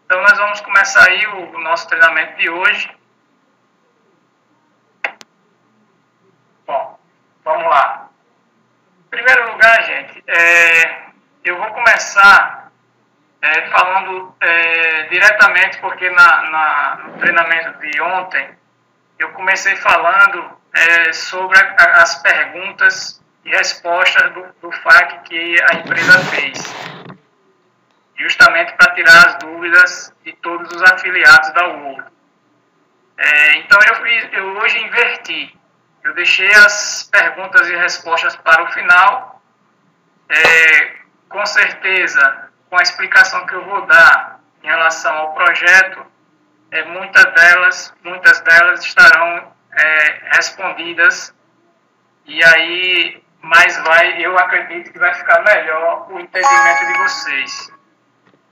Então, nós vamos começar aí o nosso treinamento de hoje. Bom, vamos lá. Em primeiro lugar, gente, eu vou começar falando diretamente, porque no treinamento de ontem, eu comecei falando sobre as perguntas e respostas do FAQ que a empresa fez, justamente para tirar as dúvidas de todos os afiliados da World. Então, eu hoje inverti. Eu deixei as perguntas e respostas para o final. Com certeza, com a explicação que eu vou dar em relação ao projeto, muitas delas estarão respondidas, e aí eu acredito que vai ficar melhor o entendimento de vocês.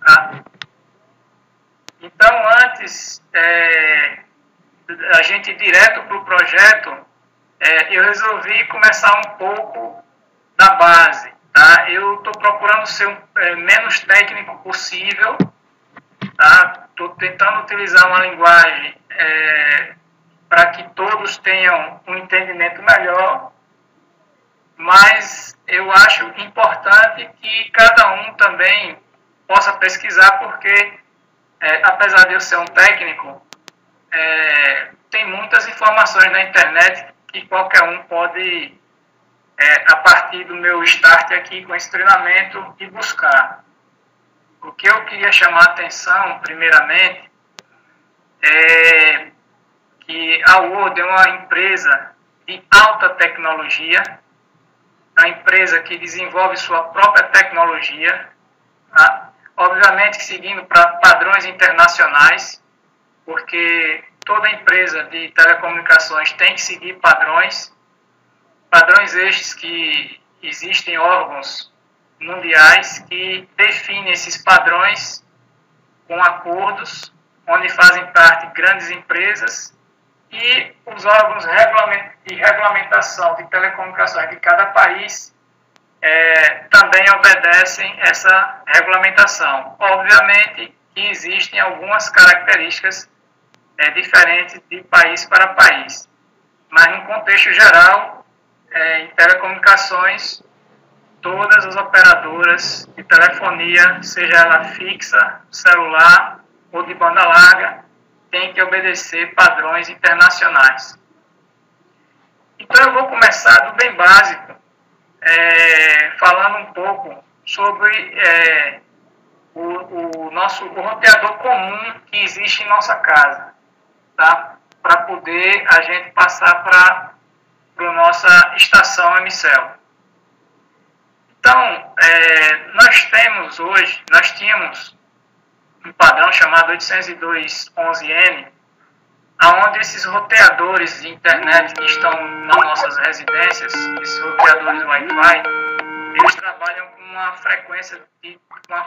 Tá? Então, antes a gente ir direto para o projeto, eu resolvi começar um pouco da base. Tá? Eu estou procurando ser menos técnico possível. Estou tentando utilizar uma linguagem para que todos tenham um entendimento melhor, mas eu acho importante que cada um também possa pesquisar, porque apesar de eu ser um técnico, tem muitas informações na internet que qualquer um pode, a partir do meu start aqui com esse treinamento, ir buscar. O que eu queria chamar a atenção, primeiramente, é que a World é uma empresa de alta tecnologia, uma empresa que desenvolve sua própria tecnologia, tá? Obviamente seguindo para padrões internacionais, porque toda empresa de telecomunicações tem que seguir padrões estes que existem órgãos mundiais que definem esses padrões com acordos, onde fazem parte grandes empresas, e os órgãos de regulamentação de telecomunicações de cada país também obedecem essa regulamentação. Obviamente que existem algumas características diferentes de país para país, mas no contexto geral, em telecomunicações, todas as operadoras de telefonia, seja ela fixa, celular ou de banda larga, têm que obedecer padrões internacionais. Então eu vou começar do bem básico, falando um pouco sobre o roteador comum que existe em nossa casa, tá? Para poder a gente passar para a nossa estação MCEL. Então, nós tínhamos um padrão chamado 802.11n, onde esses roteadores de internet que estão nas nossas residências, esses roteadores Wi-Fi, eles trabalham com uma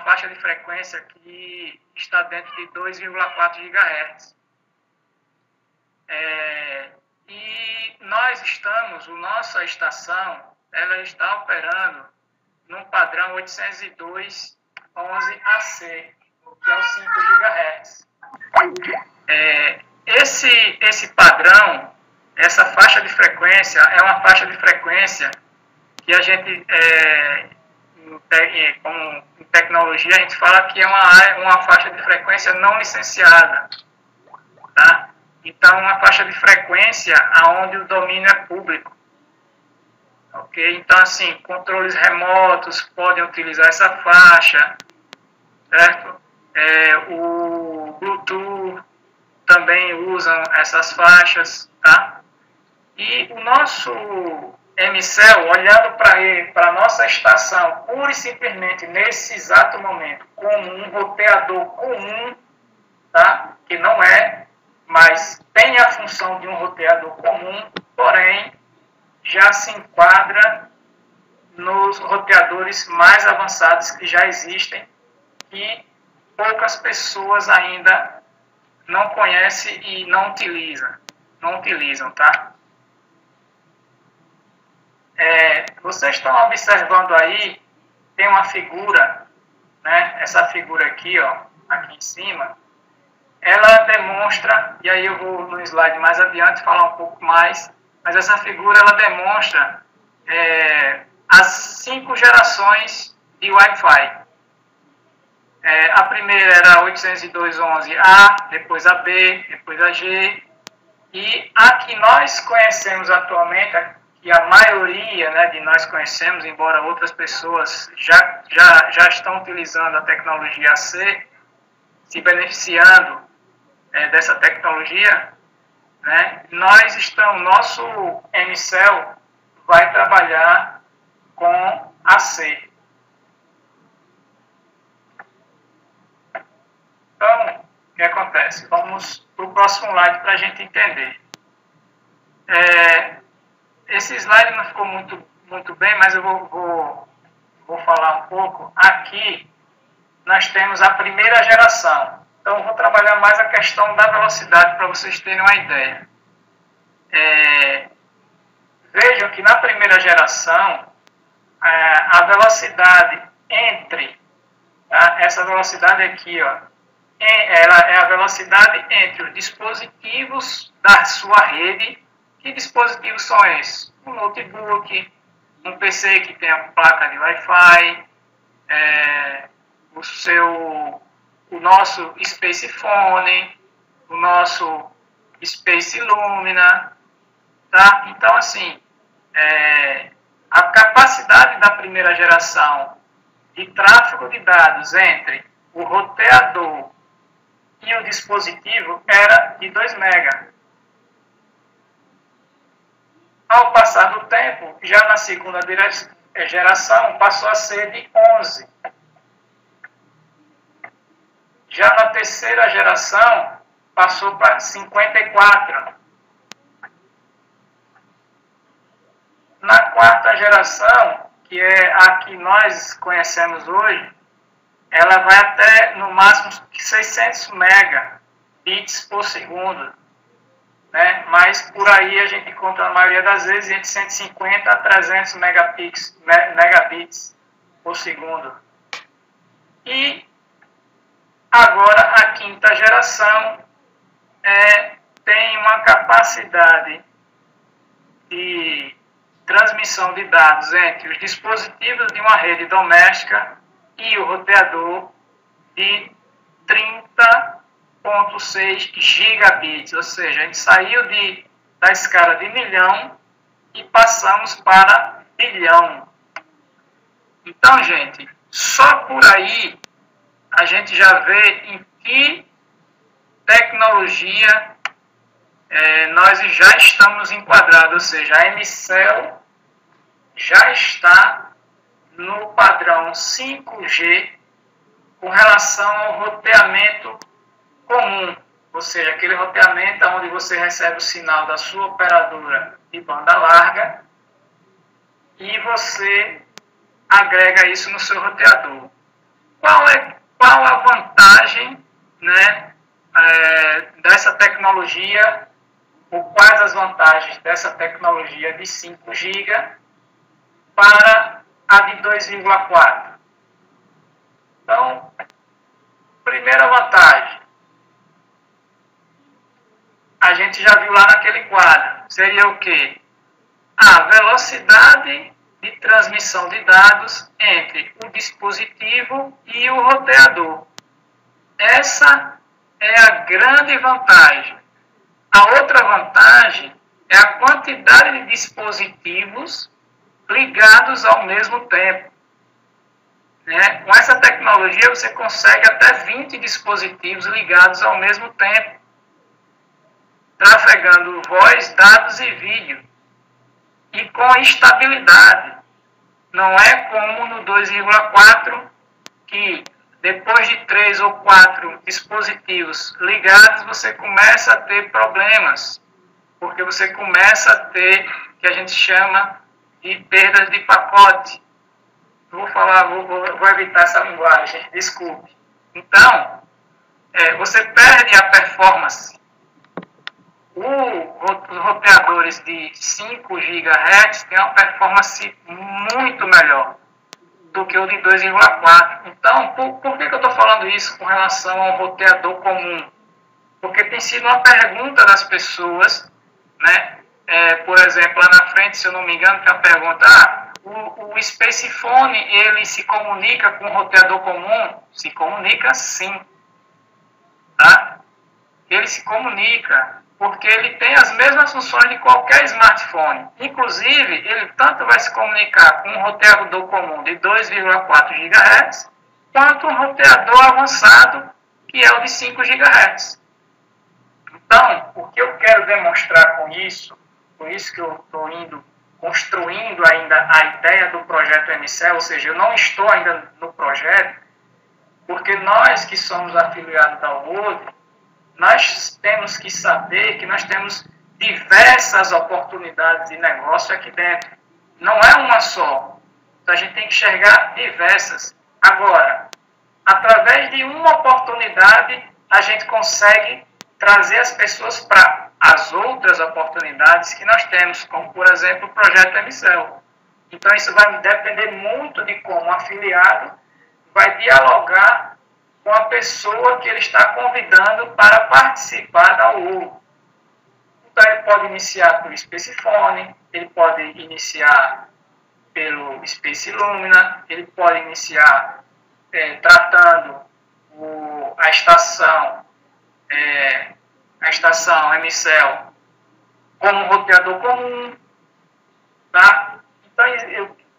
faixa de frequência que está dentro de 2,4 GHz. E nossa estação, ela está operando num padrão 802.11ac, que é o 5 GHz. Esse padrão, essa faixa de frequência, é uma faixa de frequência que a gente, em tecnologia, a gente fala que é uma faixa de frequência não licenciada. Tá? Então, uma faixa de frequência onde o domínio é público. Okay? Então, assim, controles remotos podem utilizar essa faixa, certo? O Bluetooth também usam essas faixas, tá? E o nosso MCEL, olhando para a nossa estação, pura e simplesmente nesse exato momento, como um roteador comum, tá? Que não mas tem a função de um roteador comum, porém já se enquadra nos roteadores mais avançados que já existem e poucas pessoas ainda não conhecem e não utilizam, tá? Vocês estão observando aí, tem uma figura, né? Essa figura aqui, ó, aqui em cima, ela demonstra, e aí eu vou no slide mais adiante falar um pouco mais, mas essa figura ela demonstra as 5 gerações de Wi-Fi. A primeira era 802.11a, depois a B, depois a G, e a que nós conhecemos atualmente, que a maioria, né, de nós conhecemos, embora outras pessoas já estão utilizando a tecnologia AC, se beneficiando dessa tecnologia, né, nosso MCell vai trabalhar com AC. Então, o que acontece? Vamos para o próximo slide para a gente entender. Esse slide não ficou muito bem, mas eu vou falar um pouco. Aqui, nós temos a primeira geração. Então, eu vou trabalhar mais a questão da velocidade para vocês terem uma ideia. Vejam que na primeira geração, a velocidade entre, tá? Essa velocidade aqui, ó, ela é a velocidade entre os dispositivos da sua rede. Que dispositivos são esses? Um notebook, um PC que tem a placa de Wi-Fi, o nosso Space Phone, o nosso Space Lumina, tá? Então, assim, a capacidade da primeira geração de tráfego de dados entre o roteador e o dispositivo era de 2 MB. Ao passar do tempo, já na segunda geração, passou a ser de 11. Já na terceira geração, passou para 54. Na quarta geração, que é a que nós conhecemos hoje, ela vai até, no máximo, 600 megabits por segundo. Né? Mas por aí a gente encontra, na maioria das vezes, entre 150 a 300 megabits por segundo. E agora a quinta geração tem uma capacidade de transmissão de dados entre os dispositivos de uma rede doméstica e o roteador de 30,6 gigabits, ou seja, a gente saiu da escala de milhão e passamos para bilhão. Então, gente, só por aí a gente já vê em que tecnologia nós já estamos enquadrados, ou seja, a MCell já está no padrão 5G com relação ao roteamento comum, ou seja, aquele roteamento onde você recebe o sinal da sua operadora de banda larga e você agrega isso no seu roteador. Qual a vantagem, né, dessa tecnologia, ou quais as vantagens dessa tecnologia de 5 GB para a de 2,4? Então, primeira vantagem, a gente já viu lá naquele quadro, seria o quê? A velocidade de transmissão de dados entre o dispositivo e o roteador. Essa é a grande vantagem. A outra vantagem é a quantidade de dispositivos ligados ao mesmo tempo. Né? Com essa tecnologia você consegue até 20 dispositivos ligados ao mesmo tempo, trafegando voz, dados e vídeo, e com estabilidade. Não é como no 2,4, que depois de 3 ou 4 dispositivos ligados, você começa a ter problemas, porque você começa a ter o que a gente chama de perdas de pacote. Vou evitar essa linguagem, desculpe. Então, você perde a performance. Os roteadores de 5 GHz têm uma performance muito melhor. do que o de 2,4. Então, por que eu estou falando isso com relação ao roteador comum? Porque tem sido uma pergunta das pessoas, né? Por exemplo, lá na frente, se eu não me engano, tem uma pergunta, o Spacephone, ele se comunica com o roteador comum? Se comunica sim, tá? Ele se comunica, porque ele tem as mesmas funções de qualquer smartphone. Inclusive, ele tanto vai se comunicar com um roteador comum de 2,4 GHz, quanto um roteador avançado, que é o de 5 GHz. Então, o que eu quero demonstrar com isso, por isso que eu estou construindo ainda a ideia do projeto MCEL, ou seja, eu não estou ainda no projeto, porque nós que somos afiliados da UOD, nós temos que saber que nós temos diversas oportunidades de negócio aqui dentro. Não é uma só. Então a gente tem que enxergar diversas. Agora, através de uma oportunidade, a gente consegue trazer as pessoas para as outras oportunidades que nós temos, como, por exemplo, o projeto MCEL. Então, isso vai depender muito de como o afiliado vai dialogar com a pessoa que ele está convidando para participar da UOL. Então, ele pode iniciar pelo Spacephone, ele pode iniciar pelo Space Lumina, ele pode iniciar tratando a estação MCEL como um roteador comum, tá? Então,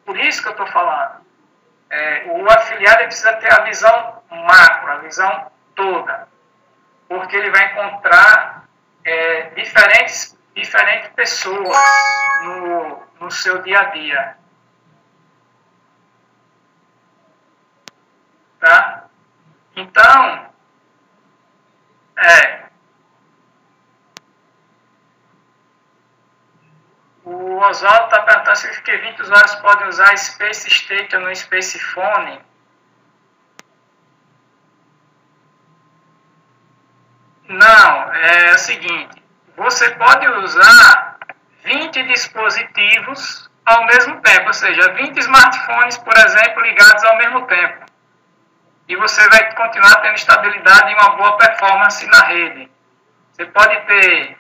por isso que eu estou falando, o afiliado precisa ter a visão macro, a visão toda, porque ele vai encontrar diferentes pessoas no seu dia a dia, tá? Então, o Oswaldo está perguntando se 20 usuários podem usar Space Station no Spacephone. Não, é o seguinte, você pode usar 20 dispositivos ao mesmo tempo, ou seja, 20 smartphones, por exemplo, ligados ao mesmo tempo. E você vai continuar tendo estabilidade e uma boa performance na rede. Você pode ter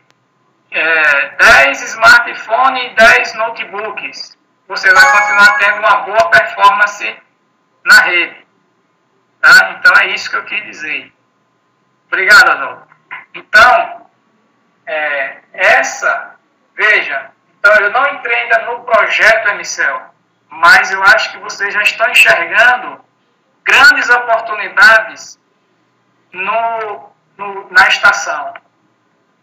10 smartphones e 10 notebooks. Você vai continuar tendo uma boa performance na rede. Tá? Então, é isso que eu quis dizer. Obrigado, Adolfo. Então, veja, então eu não entrei ainda no projeto MCEL, mas eu acho que vocês já estão enxergando grandes oportunidades na estação.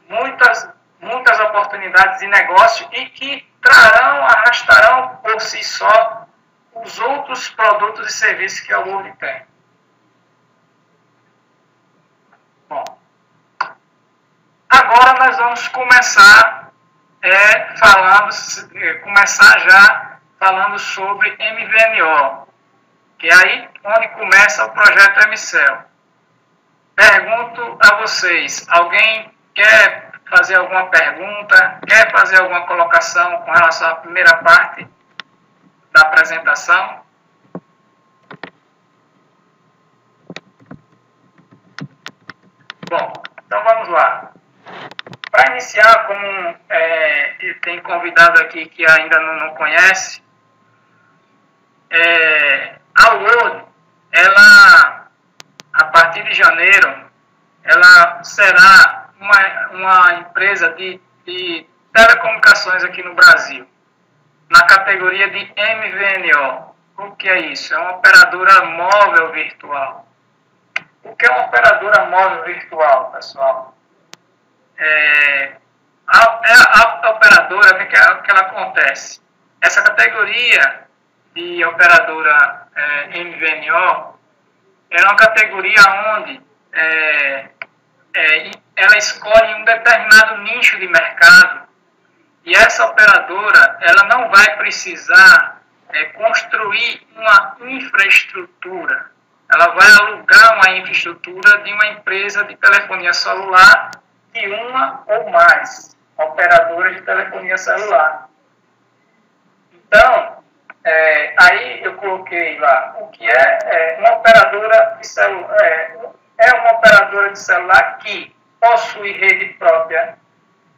Muitas oportunidades de negócio e que arrastarão por si só os outros produtos e serviços que a UOL tem. Bom, agora nós vamos começar falando sobre MVNO, que é aí onde começa o projeto MCEL. Pergunto a vocês, alguém quer fazer alguma pergunta, quer fazer alguma colocação com relação à primeira parte da apresentação? Bom, então vamos lá. Para iniciar, como tem convidado aqui que ainda não conhece, a UOL, ela, a partir de janeiro, ela será uma empresa de telecomunicações aqui no Brasil, na categoria de MVNO. O que é isso? É uma operadora móvel virtual. O que é uma operadora móvel virtual, pessoal? A operadora, o que ela acontece? Essa categoria de operadora MVNO é uma categoria onde ela escolhe um determinado nicho de mercado e essa operadora ela não vai precisar construir uma infraestrutura. Ela vai alugar uma infraestrutura de uma empresa de telefonia celular, de uma ou mais operadoras de telefonia celular. Então, Aí eu coloquei lá o que é uma operadora de celular. É uma operadora de celular que possui rede própria,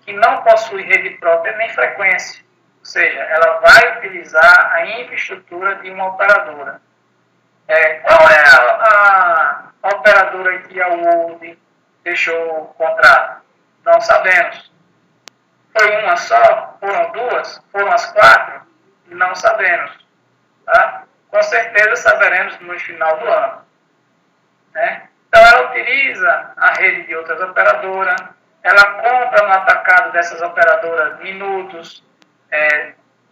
que não possui rede própria nem frequência. Ou seja, ela vai utilizar a infraestrutura de uma operadora. Qual é a operadora que a Oi deixou o contrato? Não sabemos. Foi uma só? Foram duas? Foram as quatro? Não sabemos. Tá? Com certeza saberemos no final do ano. Né? Então, ela utiliza a rede de outras operadoras, ela compra no atacado dessas operadoras minutos,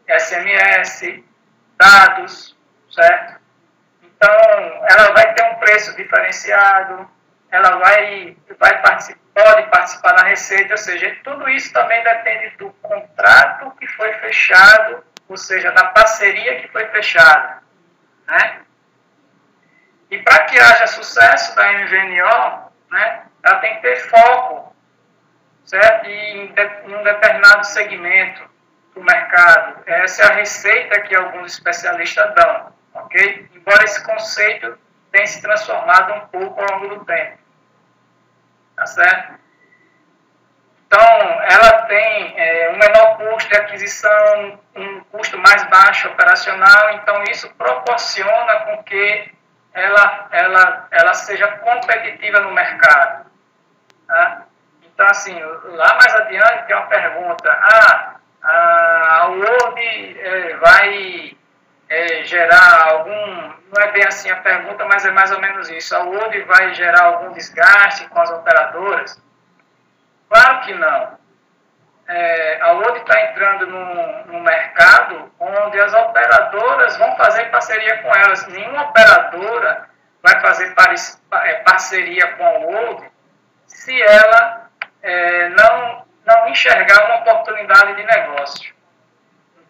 SMS, dados, certo? Então, ela vai ter um preço diferenciado, ela pode participar da receita, ou seja, tudo isso também depende do contrato que foi fechado, ou seja, da parceria que foi fechada. Né? E para que haja sucesso da MVNO, né, ela tem que ter foco, certo? Em um determinado segmento do mercado. Essa é a receita que alguns especialistas dão, ok? Embora esse conceito tenha se transformado um pouco ao longo do tempo. Tá certo? Então, ela tem um menor custo de aquisição, um custo mais baixo operacional, então isso proporciona com que ela seja competitiva no mercado. Tá? Então, assim, lá mais adiante tem uma pergunta, a Word vai gerar algum, não é bem assim a pergunta, mas é mais ou menos isso, a Word vai gerar algum desgaste com as operadoras? Claro que não. A Word está entrando num mercado onde as operadoras vão fazer parceria com elas. Nenhuma operadora vai fazer parceria com a Word se ela não enxergar uma oportunidade de negócio.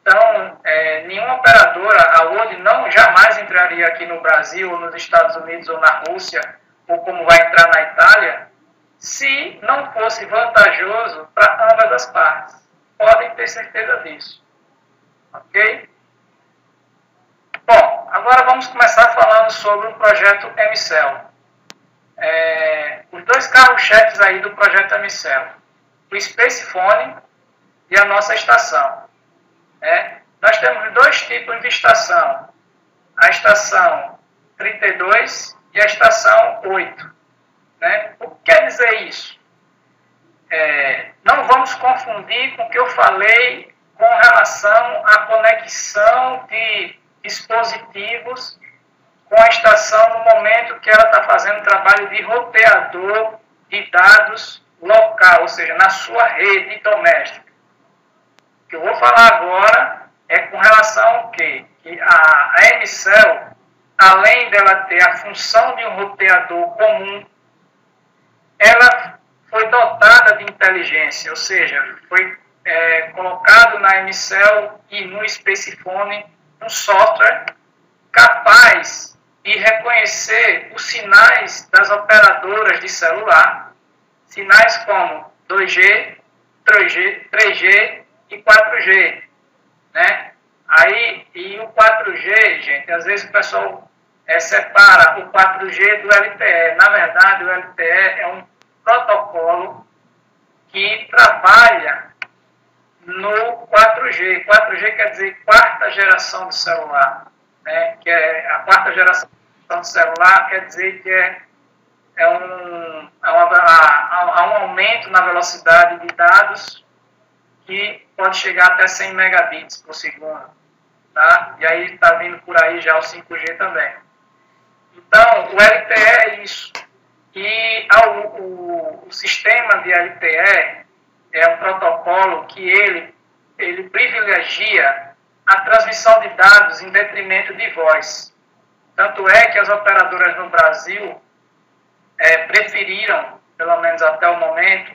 Então, nenhuma operadora, a Word jamais entraria aqui no Brasil, ou nos Estados Unidos, ou na Rússia, ou como vai entrar na Itália, se não fosse vantajoso para ambas as partes. Podem ter certeza disso. Ok? Bom, agora vamos começar falando sobre o projeto MCell. Os dois carros-chefes aí do projeto MCell. O Spacephone e a nossa estação. Nós temos dois tipos de estação. A estação 32 e a estação 8. Né? O que quer dizer isso? Não vamos confundir com o que eu falei com relação à conexão de dispositivos com a estação no momento que ela está fazendo um trabalho de roteador de dados local, ou seja, na sua rede doméstica. O que eu vou falar agora é com relação ao quê? Que a MCell, além dela ter a função de um roteador comum, ela foi dotada de inteligência, ou seja, foi colocado na MCell e no Spacephone um software capaz de reconhecer os sinais das operadoras de celular, sinais como 2G, 3G e 4G. Né? E o 4G, gente, às vezes o pessoal separa o 4G do LTE. Na verdade, o LTE é um protocolo que trabalha no 4G. 4G quer dizer quarta geração do celular. Né? Que a quarta geração do celular quer dizer que há um aumento na velocidade de dados que pode chegar até 100 megabits por segundo. Tá? E aí está vindo por aí já o 5G também. Então, o LTE é isso. E o sistema de LTE é um protocolo que ele privilegia a transmissão de dados em detrimento de voz. Tanto é que as operadoras no Brasil preferiram, pelo menos até o momento,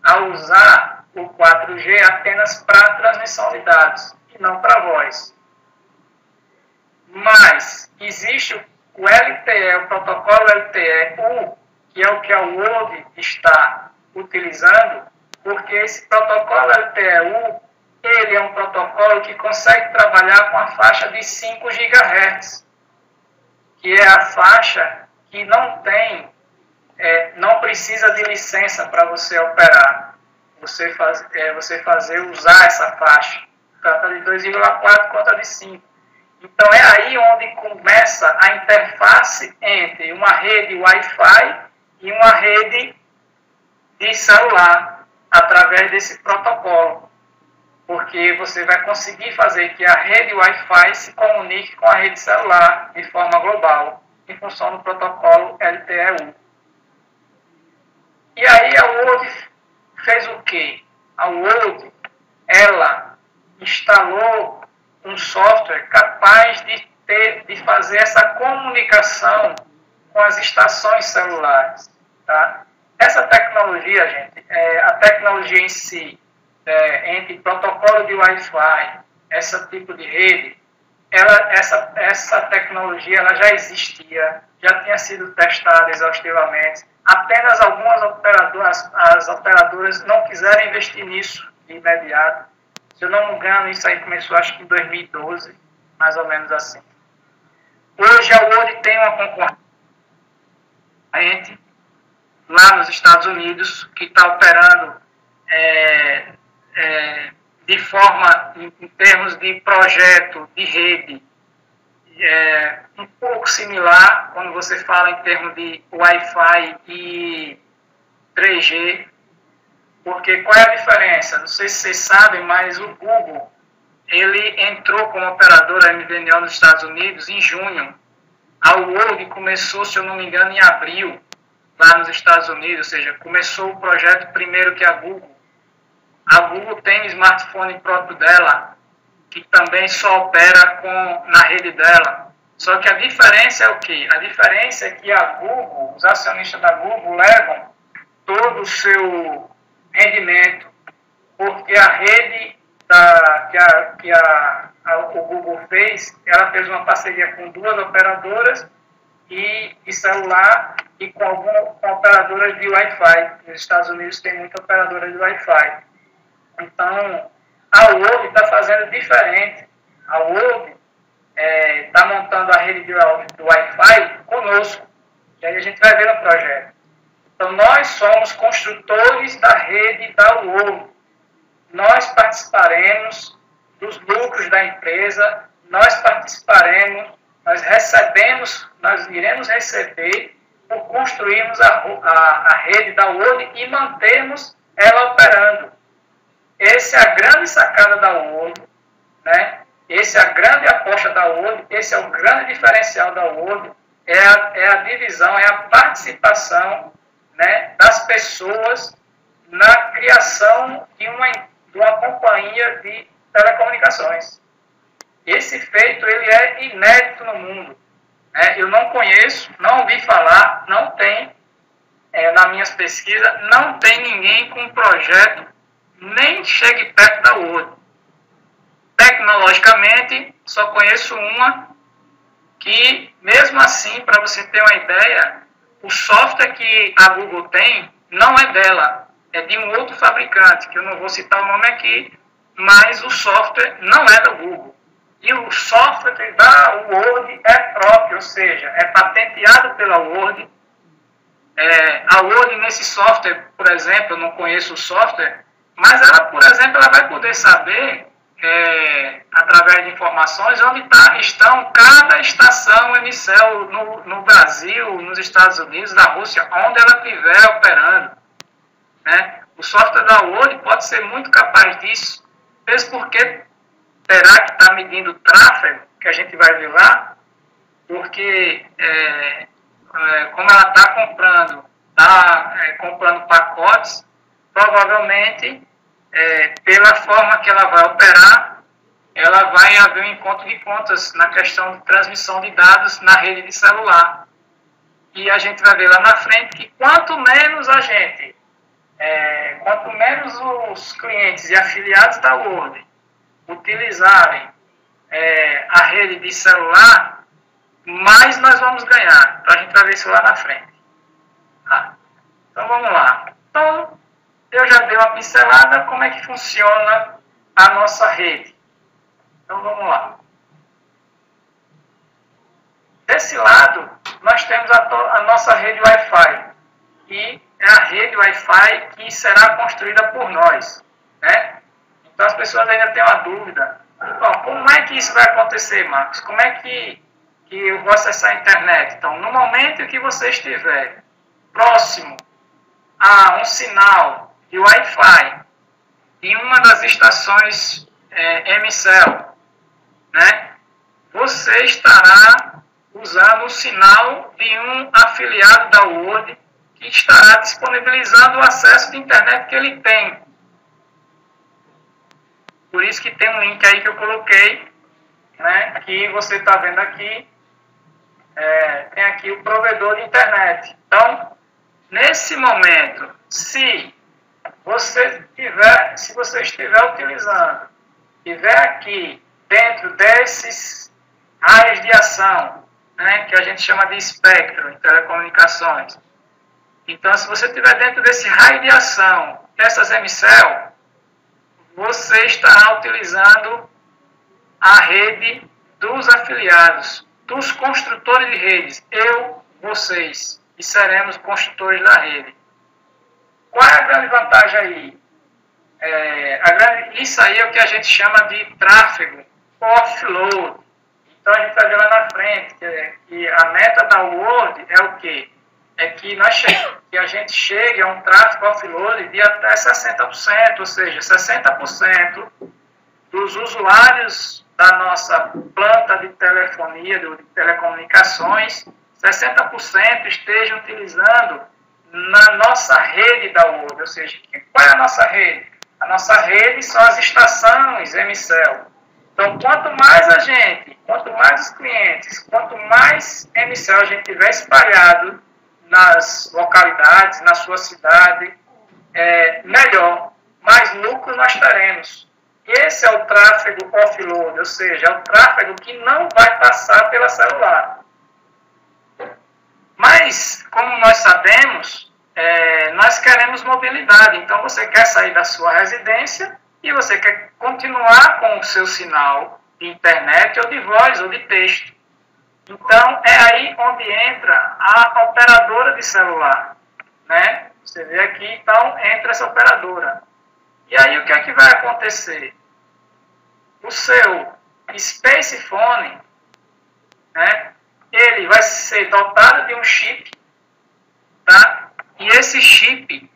a usar o 4G apenas para transmissão de dados e não para voz. Mas existe o LTE, o protocolo LTE-U, que é o que a Word está utilizando, porque esse protocolo LTE-U ele é um protocolo que consegue trabalhar com a faixa de 5 GHz, que é a faixa que não precisa de licença para você operar, você usar essa faixa, tanto de 2,4 quanto a de 5. Então é aí onde começa a interface entre uma rede Wi-Fi e uma rede de celular, através desse protocolo. Porque você vai conseguir fazer que a rede Wi-Fi se comunique com a rede celular de forma global, em função do protocolo LTE-U. E aí a World fez o quê? A World, ela instalou um software capaz de fazer essa comunicação com as estações celulares. Tá? Essa tecnologia, gente, a tecnologia em si, entre protocolo de Wi-Fi, esse tipo de rede, essa tecnologia ela já existia, já tinha sido testada exaustivamente. Apenas algumas as operadoras não quiseram investir nisso de imediato. Se eu não me engano, isso aí começou acho que em 2012, mais ou menos assim. Hoje a World tem uma concorrente lá nos Estados Unidos que está operando de forma, em termos de projeto, de rede, um pouco similar quando você fala em termos de Wi-Fi e 3G. Porque qual é a diferença? Não sei se vocês sabem, mas o Google, ele entrou como operadora MVNO nos Estados Unidos em junho. A World começou, se eu não me engano, em abril, lá nos Estados Unidos, ou seja, começou o projeto primeiro que a Google. A Google tem um smartphone próprio dela, que também só opera na rede dela. Só que a diferença é o quê? A diferença é que a Google, os acionistas da Google levam todo o seu rendimento, porque a rede que o Google fez, ela fez uma parceria com 2 operadoras de celular e com operadoras de Wi-Fi. Nos Estados Unidos tem muita operadora de Wi-Fi. Então, a World está fazendo diferente. A World está montando a rede do Wi-Fi conosco, e aí a gente vai ver no projeto. Então, nós somos construtores da rede da World. Nós participaremos dos lucros da empresa, nós iremos receber por construirmos a rede da World e mantermos ela operando. Essa é a grande sacada da World, né? Essa é a grande aposta da World, esse é o grande diferencial da World, é a divisão, é a participação, né, das pessoas na criação de uma companhia de telecomunicações. Esse feito ele é inédito no mundo. Né? Eu não conheço, não ouvi falar, não tem, nas minhas pesquisas, não tem ninguém com um projeto nem chegue perto da outra. Tecnologicamente, só conheço uma que, mesmo assim, para você ter uma ideia, o software que a Google tem não é dela, é de um outro fabricante, que eu não vou citar o nome aqui, mas o software não é da Google. E o software da World é próprio, ou seja, é patenteado pela World. A World, nesse software, por exemplo, eu não conheço o software, mas ela, por exemplo, ela vai poder saber, através de informações, onde estão cada estação Emicel no Brasil, nos Estados Unidos, na Rússia, onde ela estiver operando. Né? O software da World pode ser muito capaz disso, mesmo porque terá que estar medindo o tráfego, que a gente vai ver lá, porque como ela está comprando pacotes, provavelmente, pela forma que ela vai operar, ela vai haver um encontro de contas na questão de transmissão de dados na rede de celular. E a gente vai ver lá na frente que quanto menos os clientes e afiliados da World utilizarem a rede de celular, mais nós vamos ganhar. Então a gente vai ver isso lá na frente. Então vamos lá. Então, eu já dei uma pincelada como é que funciona a nossa rede. Então vamos lá. Desse lado, nós temos a nossa rede Wi-Fi, que é a rede Wi-Fi que será construída por nós, né? Então as pessoas ainda têm uma dúvida. Bom, como é que isso vai acontecer, Marcos? Como é que eu vou acessar a internet? Então, no momento que você estiver próximo a um sinal de Wi-Fi em uma das estações MCell, né, você estará usando o sinal de um afiliado da Word que estará disponibilizando o acesso de internet que ele tem. Por isso que tem um link aí que eu coloquei, né, que você está vendo aqui, tem aqui o provedor de internet. Então, nesse momento, se você estiver utilizando, estiver aqui dentro desses raios de ação, né, que a gente chama de espectro em telecomunicações. Então, se você estiver dentro desse raio de ação dessas MCell, você estará utilizando a rede dos afiliados, dos construtores de redes, vocês, e seremos construtores da rede. Qual é a grande vantagem aí? Isso aí é o que a gente chama de tráfego offload. Então a gente vai ver lá na frente que a meta da Word é o quê? É que a gente chegue a um tráfego offload de até 60%, ou seja, 60% dos usuários da nossa planta de telefonia, de telecomunicações, 60% estejam utilizando na nossa rede da Word. Ou seja, qual é a nossa rede? A nossa rede são as estações MCell. Então, quanto mais os clientes, quanto mais MCell a gente tiver espalhado nas localidades, na sua cidade, melhor, mais lucro nós teremos. Esse é o tráfego offload, ou seja, é o tráfego que não vai passar pela celular. Mas, como nós sabemos, nós queremos mobilidade. Então, você quer sair da sua residência e você quer continuar com o seu sinal de internet ou de voz ou de texto. Então, é aí onde entra a operadora de celular, né? Você vê aqui, então, entra essa operadora. E aí, o que é que vai acontecer? O seu Spacephone, né, ele vai ser dotado de um chip, tá? E esse chip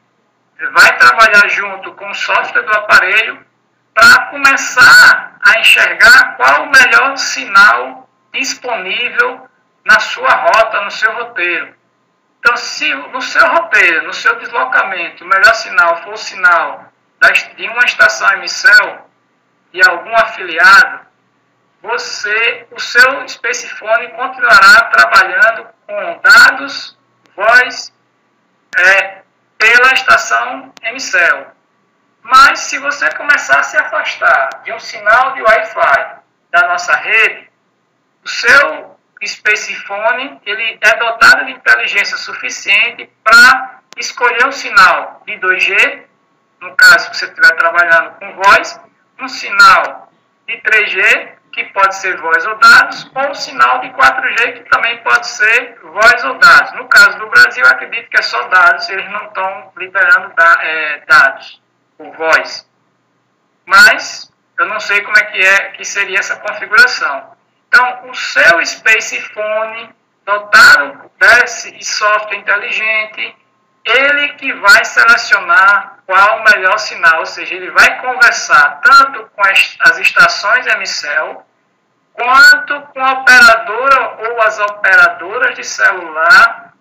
vai trabalhar junto com o software do aparelho para começar a enxergar qual o melhor sinal disponível na sua rota, no seu roteiro. Então, se no seu roteiro, no seu deslocamento, o melhor sinal for o sinal de uma estação MCell, de algum afiliado, o seu Spacephone continuará trabalhando com dados, voz, pela estação MCell. Mas se você começar a se afastar de um sinal de Wi-Fi da nossa rede, o seu Spacephone ele é dotado de inteligência suficiente para escolher um sinal de 2G, no caso que você estiver trabalhando com voz, um sinal de 3G, que pode ser voz ou dados, ou um sinal de 4G, que também pode ser voz ou dados. No caso do Brasil, eu acredito que é só dados, eles não estão liberando dados por voz. Mas eu não sei como que seria essa configuração. Então, o seu Spacephone, dotado desse software inteligente, ele que vai selecionar qual o melhor sinal, ou seja, ele vai conversar tanto com as estações MCell, quanto com a operadora ou as operadoras de celular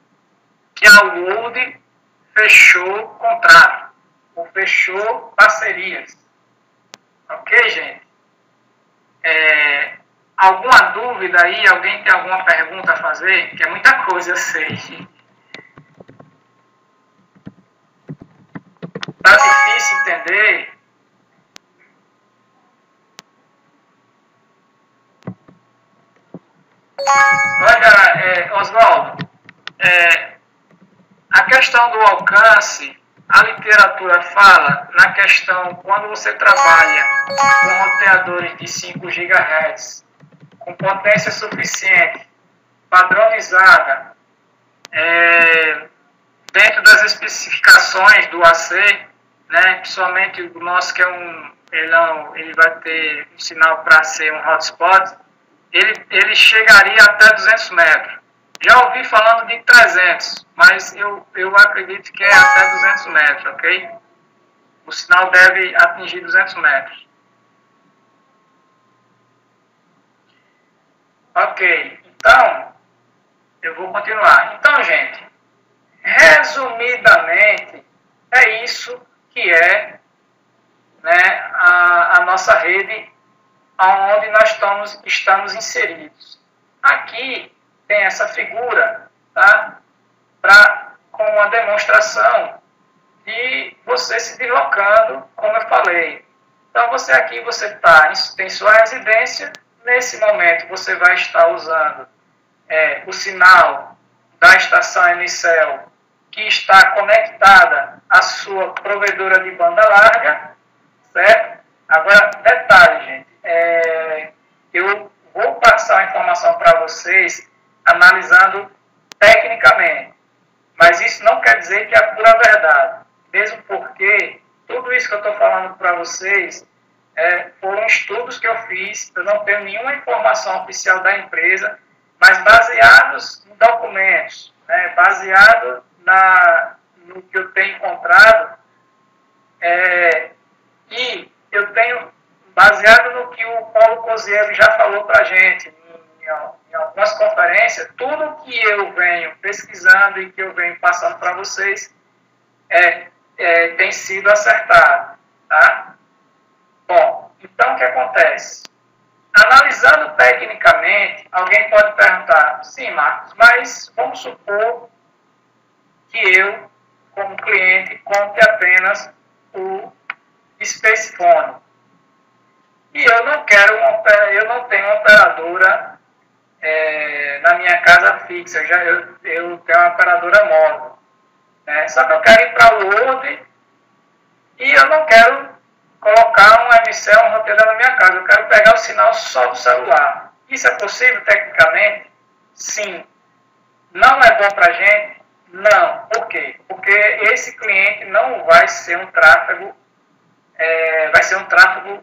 que a Word fechou contrato, ou fechou parcerias. Ok, gente? Alguma dúvida aí? Alguém tem alguma pergunta a fazer? Que é muita coisa, eu sei. Tá difícil entender? Olha, Oswaldo, a questão do alcance a literatura fala na questão, quando você trabalha com roteadores de 5 GHz, com potência suficiente, padronizada, dentro das especificações do AC, né, principalmente o nosso que ele vai ter um sinal para ser um hotspot, ele chegaria até 200 metros. Já ouvi falando de 300, mas eu acredito que é até 200 metros, ok? O sinal deve atingir 200 metros. Ok, então, eu vou continuar. Então, gente, resumidamente, é isso que é, né, a nossa rede onde nós estamos inseridos. Aqui tem essa figura, tá? Com uma demonstração de você se deslocando, como eu falei. Então, você aqui, tem sua residência. Nesse momento, você vai estar usando o sinal da estação Emicel, que está conectada à sua provedora de banda larga, certo? Agora, detalhe, gente, eu vou passar a informação para vocês analisando tecnicamente, mas isso não quer dizer que é a pura verdade, mesmo porque tudo isso que eu estou falando para vocês foram estudos que eu fiz. Eu não tenho nenhuma informação oficial da empresa, mas baseados em documentos, né, baseado no que eu tenho encontrado, e eu tenho baseado no que o Paulo Cosiello já falou para a gente em algumas conferências. Tudo que eu venho pesquisando e que eu venho passando para vocês tem sido acertado, tá? Bom, então o que acontece? Analisando tecnicamente, alguém pode perguntar: sim, Marcos, mas vamos supor que eu, como cliente, compre apenas o Spacephone. E eu não tenho uma operadora na minha casa fixa, eu tenho uma operadora móvel. Né? Só que eu quero ir para o Word e eu não quero colocar um Emicel, um roteador na minha casa. Eu quero pegar o sinal só do celular. Isso é possível tecnicamente? Sim. Não é bom para a gente? Não. Por quê? Porque esse cliente não vai ser um tráfego, vai ser um tráfego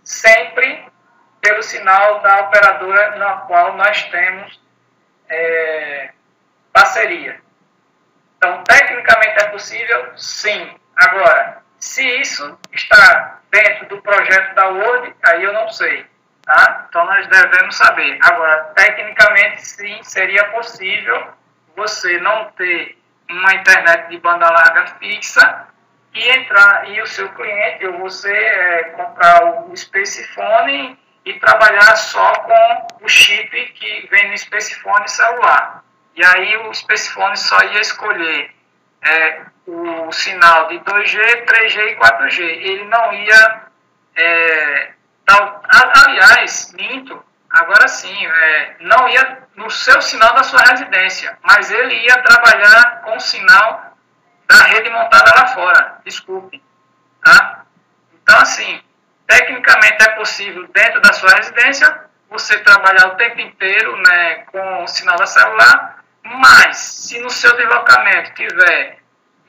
sempre pelo sinal da operadora na qual nós temos parceria. Então, tecnicamente é possível? Sim. Agora, se isso está dentro do projeto da Word, aí eu não sei. Tá? Então, nós devemos saber. Agora, tecnicamente, sim, seria possível você não ter uma internet de banda larga fixa e o seu cliente, ou você comprar o Spacephone e trabalhar só com o chip que vem no Spacephone celular. E aí o Spacephone só ia escolher o sinal de 2G, 3G e 4G. Ele não ia... aliás, minto, agora sim, não ia no seu sinal da sua residência, mas ele ia trabalhar com o sinal da rede montada lá fora. Desculpe. Tá? Então, assim, tecnicamente é possível, dentro da sua residência, você trabalhar o tempo inteiro, né, com o sinal da celular, mas se no seu deslocamento tiver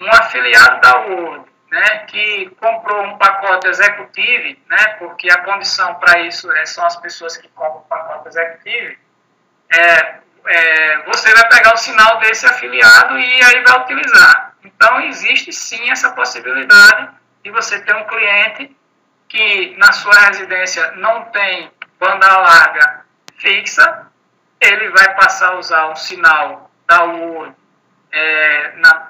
um afiliado da Word, né, que comprou um pacote executivo, né, porque a condição para isso são as pessoas que compram o pacote executivo, você vai pegar o sinal desse afiliado e aí vai utilizar. Então, existe sim essa possibilidade de você ter um cliente que na sua residência não tem banda larga fixa, ele vai passar a usar um sinal da Word,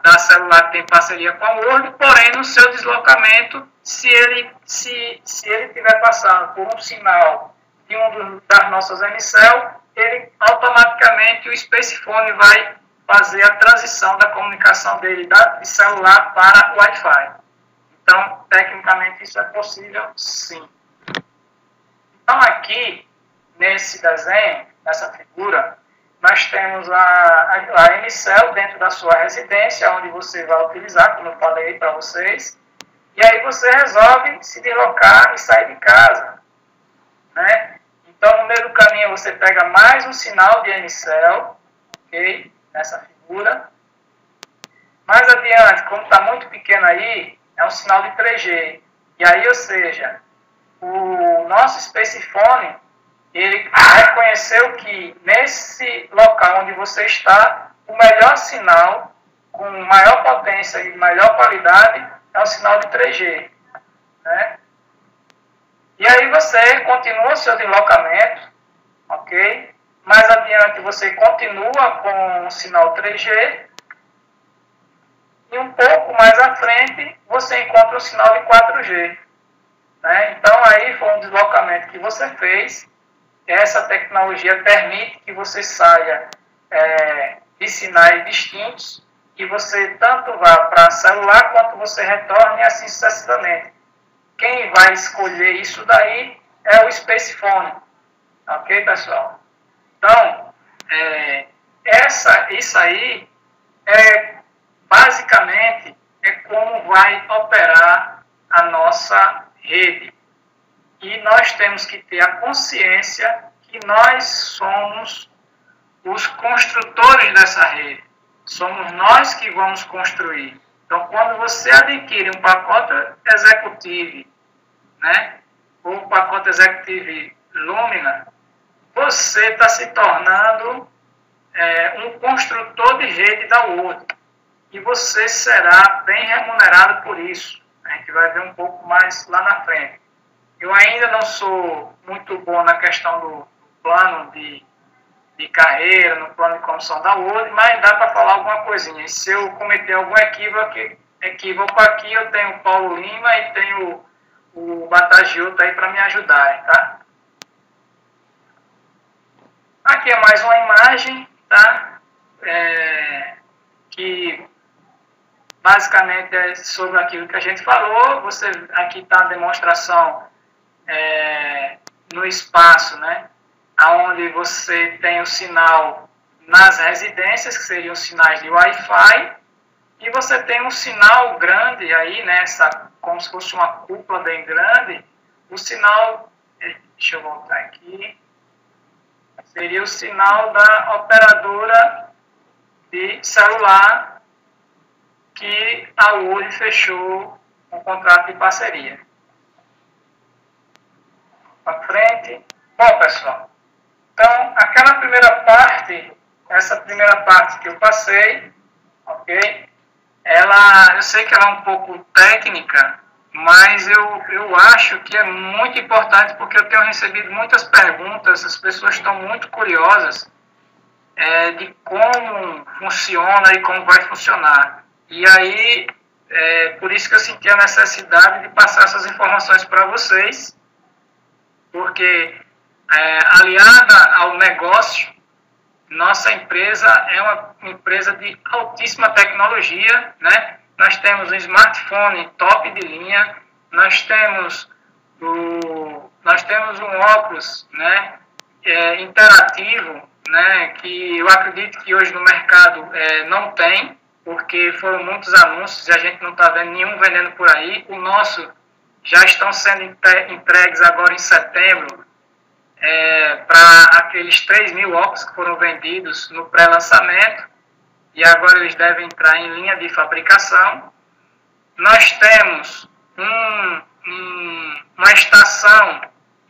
da celular que tem parceria com a Word, porém no seu deslocamento, se ele estiver passando por um sinal de das nossas Emicel, ele automaticamente, o Spacephone vai fazer a transição da comunicação dele de celular para Wi-Fi. Então, tecnicamente, isso é possível, sim. Então, aqui, nesse desenho, nessa figura, nós temos a Ncell dentro da sua residência, onde você vai utilizar, como eu falei para vocês, e aí você resolve se deslocar e sair de casa, né? Então, no meio do caminho, você pega mais um sinal de Ncell, ok? Nessa figura. Mais adiante, como está muito pequeno aí, é um sinal de 3G. E aí, ou seja, o nosso Spacephone, ele reconheceu que nesse local onde você está, o melhor sinal, com maior potência e melhor qualidade, é o sinal de 3G, né? E aí você continua seu deslocamento, ok? Mais adiante você continua com o sinal 3G e um pouco mais à frente você encontra o sinal de 4G, né? Então aí foi um deslocamento que você fez. Essa tecnologia permite que você saia de sinais distintos e você tanto vá para celular quanto você retorne e assim sucessivamente. Quem vai escolher isso daí é o Spacephone. Ok, pessoal? Então, isso aí basicamente é como vai operar a nossa rede. E nós temos que ter a consciência que nós somos os construtores dessa rede. Somos nós que vamos construir. Então, quando você adquire um pacote executivo, né, ou um pacote executivo Lumina, você está se tornando um construtor de rede da Wood. E você será bem remunerado por isso. A gente vai ver um pouco mais lá na frente. Eu ainda não sou muito bom na questão do plano de carreira, no plano de condução da Wood, mas dá para falar alguma coisinha. E se eu cometer algum equívoco aqui, eu tenho o Paulo Lima e tenho o Batagiota aí para me ajudarem, tá? Aqui é mais uma imagem, tá? Que basicamente é sobre aquilo que a gente falou. Aqui está a demonstração no espaço, né? Onde você tem o sinal nas residências, que seriam os sinais de Wi-Fi, e você tem um sinal grande aí, né? Como se fosse uma cúpula bem grande. O sinal, deixa eu voltar aqui, seria o sinal da operadora de celular que a Wood fechou um contrato de parceria. Para frente. Bom, pessoal, então aquela primeira parte, essa primeira parte que eu passei, ok? Eu sei que ela é um pouco técnica, mas eu acho que é muito importante porque eu tenho recebido muitas perguntas, as pessoas estão muito curiosas de como funciona e como vai funcionar. E aí, por isso que eu senti a necessidade de passar essas informações para vocês, porque aliada ao negócio, nossa empresa é uma empresa de altíssima tecnologia, né? Nós temos um smartphone top de linha, nós temos um óculos, né, interativo, né, que eu acredito que hoje no mercado não tem, porque foram muitos anúncios e a gente não está vendo nenhum vendendo por aí. O nosso já estão sendo entregues agora em setembro, para aqueles 3.000 óculos que foram vendidos no pré-lançamento, e agora eles devem entrar em linha de fabricação. Nós temos uma estação,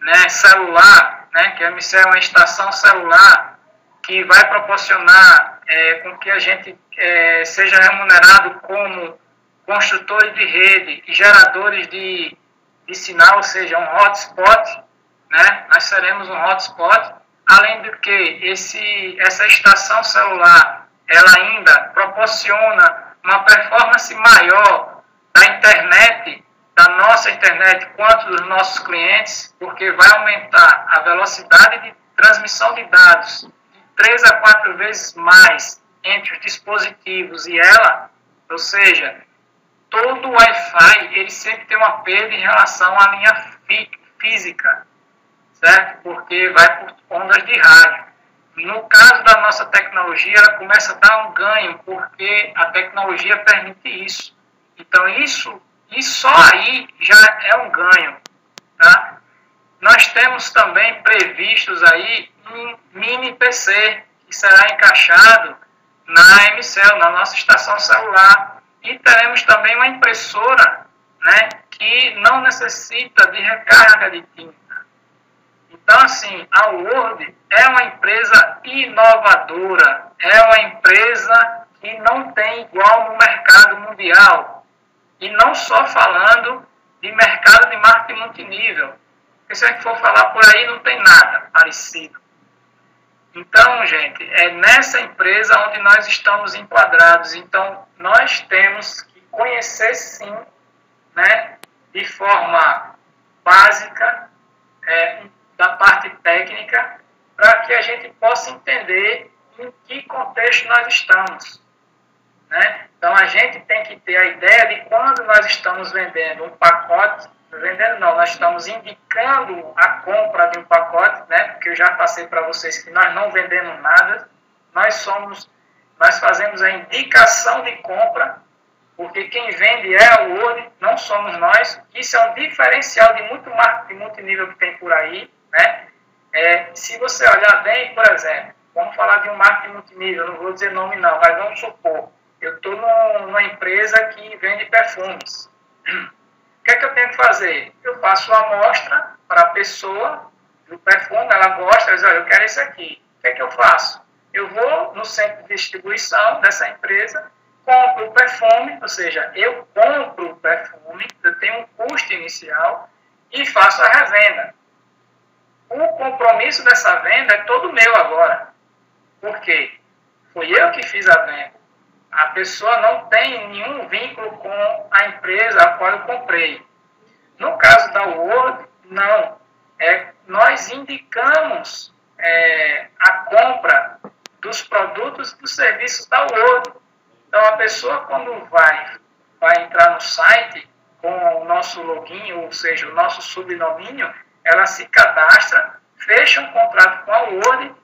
né, celular, né, que a Ncell é uma estação celular que vai proporcionar com que a gente seja remunerado como construtores de rede e geradores de sinal, ou seja, um hotspot, né? Nós seremos um hotspot, além do que essa estação celular, ela ainda proporciona uma performance maior da internet, da nossa internet, quanto dos nossos clientes, porque vai aumentar a velocidade de transmissão de dados de 3 a 4 vezes mais entre os dispositivos e ela, ou seja, todo o Wi-Fi ele sempre tem uma perda em relação à linha física, certo? Porque vai por ondas de rádio. No caso da nossa tecnologia, ela começa a dar um ganho, porque a tecnologia permite isso. Então, isso só aí já é um ganho. Tá? Nós temos também previstos aí um mini PC, que será encaixado na MCEL, na nossa estação celular. E teremos também uma impressora, né, que não necessita de recarga de tinta. Então, assim, a Word é uma empresa inovadora, é uma empresa que não tem igual no mercado mundial. E não só falando de mercado de marketing multinível, porque se a gente for falar por aí, não tem nada parecido. Então, gente, é nessa empresa onde nós estamos enquadrados. Então, nós temos que conhecer, sim, né, de forma básica, da parte técnica, para que a gente possa entender em que contexto nós estamos. Né? Então, a gente tem que ter a ideia de quando nós estamos vendendo um pacote, nós estamos indicando a compra de um pacote, né? Porque eu já passei para vocês que nós não vendemos nada, nós fazemos a indicação de compra, porque quem vende é a Word, não somos nós. Isso é um diferencial de muito marketing multinível que tem por aí. Né? Se você olhar bem, por exemplo, vamos falar de um marketing multinível, não vou dizer nome não, mas vamos supor, eu estou numa empresa que vende perfumes. O que é que eu tenho que fazer? Eu faço uma amostra para a pessoa do perfume, ela gosta, ela diz, olha, eu quero isso aqui. O que é que eu faço? Eu vou no centro de distribuição dessa empresa, compro o perfume, ou seja, eu compro o perfume, eu tenho um custo inicial e faço a revenda. O compromisso dessa venda é todo meu agora. Por quê? Fui eu que fiz a venda. A pessoa não tem nenhum vínculo com a empresa a qual eu comprei. No caso da Word, não. Nós indicamos a compra dos produtos e dos serviços da Word. Então, a pessoa, quando vai entrar no site com o nosso login, ou seja, o nosso subdomínio, ela se cadastra, fecha um contrato com a Word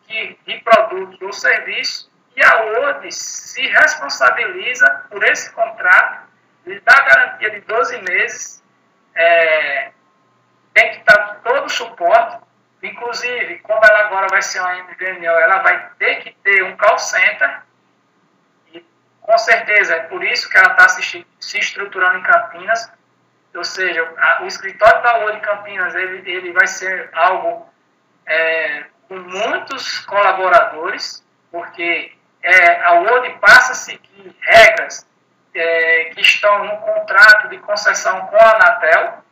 de produto ou serviço, e a Word se responsabiliza por esse contrato, lhe dá garantia de 12 meses, tem que estar todo o suporte, inclusive, como ela agora vai ser uma MVNO, ela vai ter que ter um call center, e com certeza é por isso que ela está se estruturando em Campinas. Ou seja, o escritório da Word em Campinas, ele vai ser algo com muitos colaboradores, porque a Word passa a seguir regras que estão no contrato de concessão com a Anatel,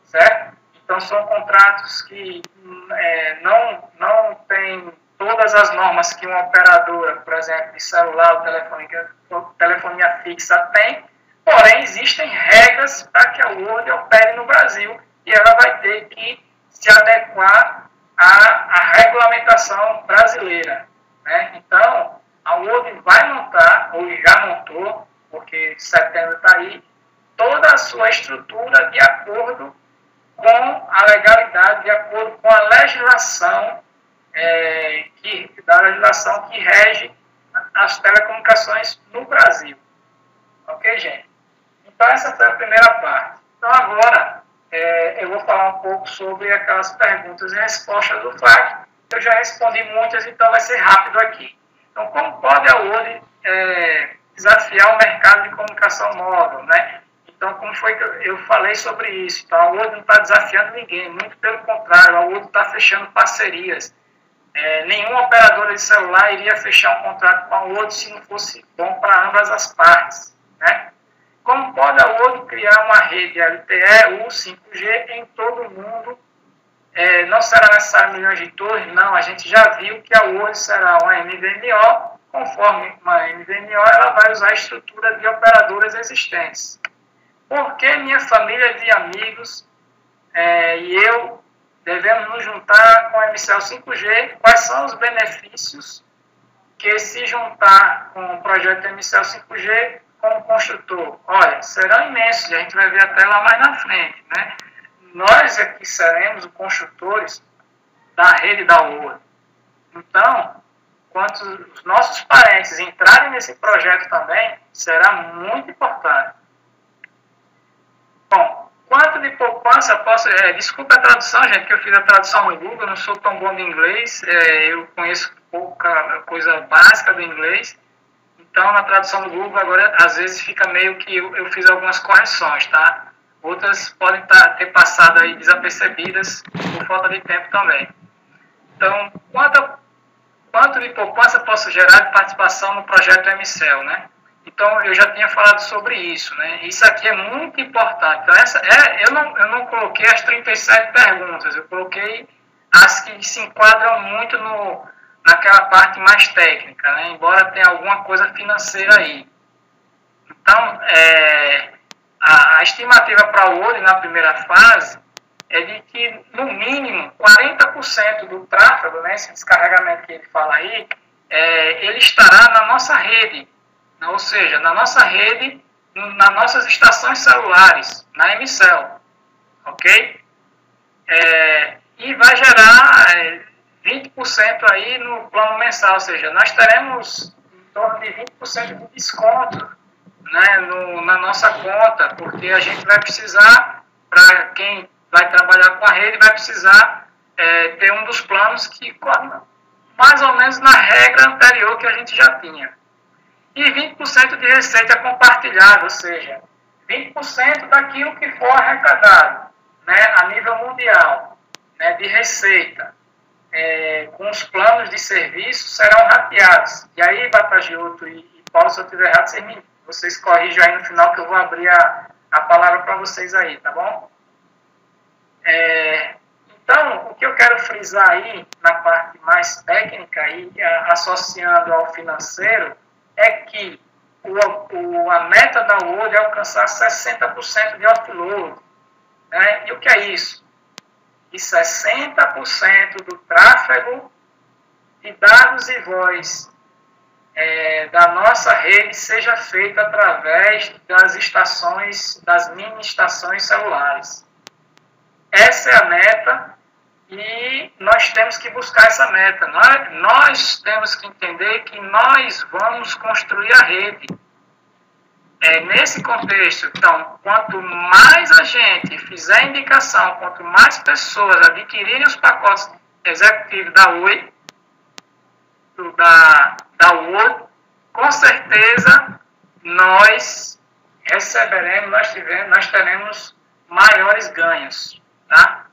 certo? Então, são contratos que não têm todas as normas que uma operadora, por exemplo, de celular ou telefonia fixa tem. Porém, existem regras para que a Word opere no Brasil e ela vai ter que se adequar à regulamentação brasileira. Né? Então, a Word vai montar, ou já montou, porque setembro está aí, toda a sua estrutura de acordo com a legalidade, de acordo com a legislação, que rege as telecomunicações no Brasil. Ok, gente? Então, essa foi a primeira parte. Então, agora, eu vou falar um pouco sobre aquelas perguntas e respostas do FAQ. Eu já respondi muitas, então vai ser rápido aqui. Então, como pode a Word desafiar o mercado de comunicação móvel, né? Então, como foi que eu falei sobre isso? Então, a Word não está desafiando ninguém, muito pelo contrário, a Word está fechando parcerias. Nenhuma operadora de celular iria fechar um contrato com a Word se não fosse bom para ambas as partes, né? Como pode a Word criar uma rede LTE ou 5G em todo o mundo? Não será necessário milhões de torres? Não, a gente já viu que a Word será uma MVNO. Conforme uma MVNO, ela vai usar a estrutura de operadoras existentes. Por que minha família de amigos e eu devemos nos juntar com a MCEL 5G? Quais são os benefícios que se juntar com o projeto MCEL 5G como construtor? Olha, serão imensos, a gente vai ver até lá mais na frente, né? Nós aqui seremos os construtores da rede da Word. Então, quando os nossos parentes entrarem nesse projeto também, será muito importante. Bom, quanto de poupança posso... desculpa a tradução, gente, que eu fiz a tradução no Google, eu não sou tão bom de inglês, eu conheço pouca coisa básica do inglês, então na tradução do Google agora às vezes fica meio que eu fiz algumas correções, tá? Outras podem ter passado aí desapercebidas por falta de tempo também. Então, quanto de poupança posso gerar de participação no projeto MCEL, né? Então, eu já tinha falado sobre isso, né? Isso aqui é muito importante. Então, eu não coloquei as 37 perguntas, eu coloquei as que se enquadram muito naquela parte mais técnica, né? Embora tenha alguma coisa financeira aí. Então, a estimativa para o olho na primeira fase é de que, no mínimo, 40% do tráfego, né, esse descarregamento que ele fala aí, ele estará na nossa rede, ou seja, na nossa rede, nas nossas estações celulares, na MCEL, ok? E vai gerar 20% aí no plano mensal, ou seja, nós teremos em torno de 20% de desconto, né, na nossa conta, porque a gente vai precisar, para quem vai trabalhar com a rede, vai precisar ter um dos planos que mais ou menos na regra anterior que a gente já tinha. E 20% de receita compartilhada, ou seja, 20% daquilo que for arrecadado, né, a nível mundial, né, de receita, com os planos de serviço serão rateados. E aí, Batagioto e Paulo, se eu estiver errado, vocês corrigem aí no final que eu vou abrir a palavra para vocês aí, tá bom? Então, o que eu quero frisar aí, na parte mais técnica, aí, associando ao financeiro, é que a meta da Word é alcançar 60% de offload. Né? E o que é isso? Que 60% do tráfego de dados e voz da nossa rede seja feito através das mini estações celulares. Essa é a meta e nós temos que buscar essa meta. Nós temos que entender que nós vamos construir a rede. Nesse contexto, então, quanto mais a gente fizer indicação, quanto mais pessoas adquirirem os pacotes executivos da Oi, da Word, com certeza nós receberemos, nós teremos maiores ganhos, tá?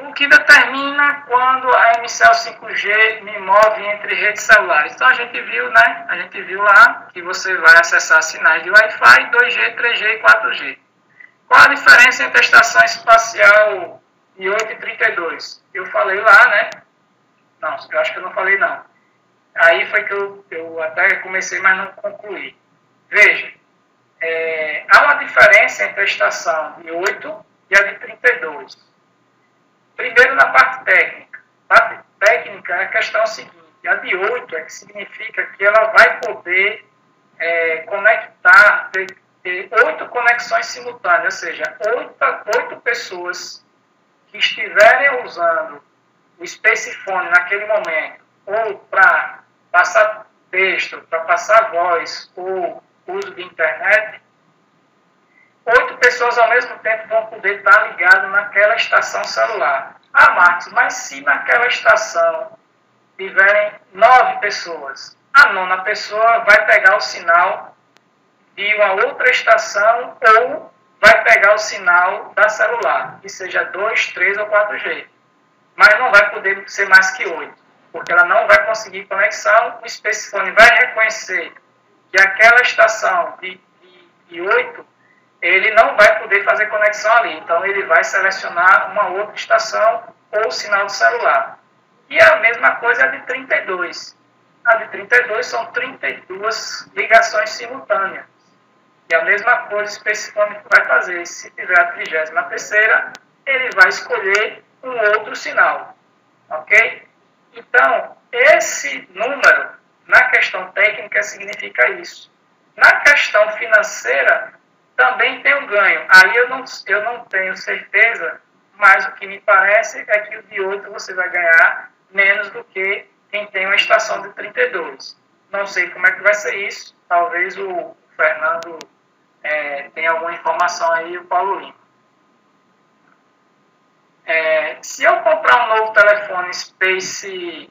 O que determina quando a MCEL 5G me move entre redes celulares. Então a gente viu, né? A gente viu lá que você vai acessar sinais de Wi-Fi, 2G, 3G e 4G. Qual a diferença entre a estação espacial e 8 e 32? Eu falei lá, né? Não, eu acho que eu não falei não. Aí foi que eu até comecei, mas não concluí. Veja, há uma diferença entre a estação de 8 e a de 32. Primeiro, na parte técnica. A parte técnica, a questão é a seguinte: a de 8 é que significa que ela vai poder conectar, ter 8 conexões simultâneas, ou seja, 8 pessoas que estiverem usando o Spacephone naquele momento, ou para passar texto, para passar voz, ou uso de internet, 8 pessoas ao mesmo tempo vão poder estar ligadas naquela estação celular. Ah, Marcos, mas se naquela estação tiverem 9 pessoas, a 9ª pessoa vai pegar o sinal de uma outra estação ou vai pegar o sinal da celular, que seja 2, 3 ou 4G. Mas não vai poder ser mais que 8, porque ela não vai conseguir conexão. O Spacephone vai reconhecer que aquela estação de 8, ele não vai poder fazer conexão ali. Então, ele vai selecionar uma outra estação ou sinal do celular. E a mesma coisa é a de 32. A de 32 são 32 ligações simultâneas. E a mesma coisa o Spacephone vai fazer. Se tiver a 33ª, ele vai escolher um outro sinal. Ok? Então, esse número, na questão técnica, significa isso. Na questão financeira, também tem um ganho. Aí eu não tenho certeza, mas o que me parece é que o de 8 você vai ganhar menos do que quem tem uma estação de 32. Não sei como é que vai ser isso. Talvez o Fernando tenha alguma informação aí, o Paulo Lima. Se eu comprar um novo telefone Space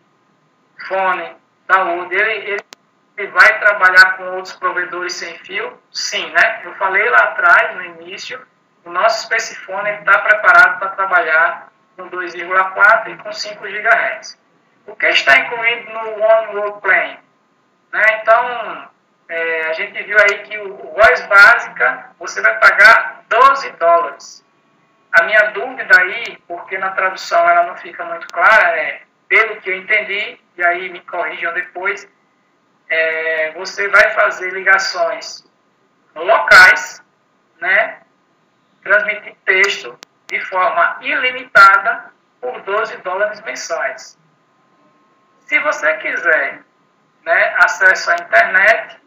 Phone da Wood, ele vai trabalhar com outros provedores sem fio? Sim, né? Eu falei lá atrás, no início, o nosso Space Phone está preparado para trabalhar com 2,4 e com 5 GHz. O que está incluído no One World Plan? Né? Então, a gente viu aí que o voz básica, você vai pagar $12. A minha dúvida aí, porque na tradução ela não fica muito clara, pelo que eu entendi, e aí me corrijam depois, você vai fazer ligações locais, né? Transmitir texto de forma ilimitada por $12 mensais. Se você quiser, né, acesso à internet,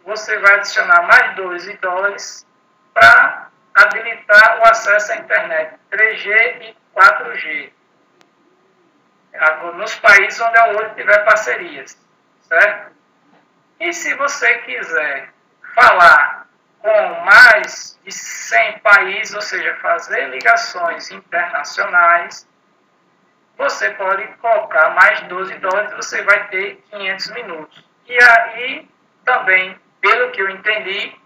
você vai adicionar mais $12 para habilitar o acesso à internet 3G e 4G nos países onde a Oi tiver parcerias, certo? E se você quiser falar com mais de 100 países, ou seja, fazer ligações internacionais, você pode colocar mais $12, você vai ter 500 minutos. E aí, também, pelo que eu entendi,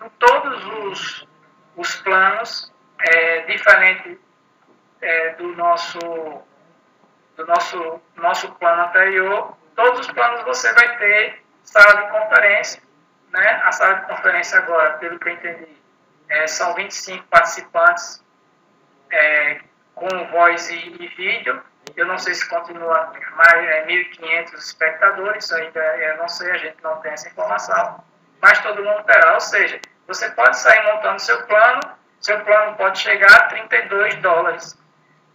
em todos os planos, diferente do nosso plano anterior, todos os planos você vai ter sala de conferência, né? A sala de conferência agora, pelo que eu entendi, são 25 participantes com voz e vídeo. Eu não sei se continua mais 1.500 espectadores, ainda eu não sei, a gente não tem essa informação, mas todo mundo terá. Ou seja, você pode sair montando seu plano pode chegar a $32.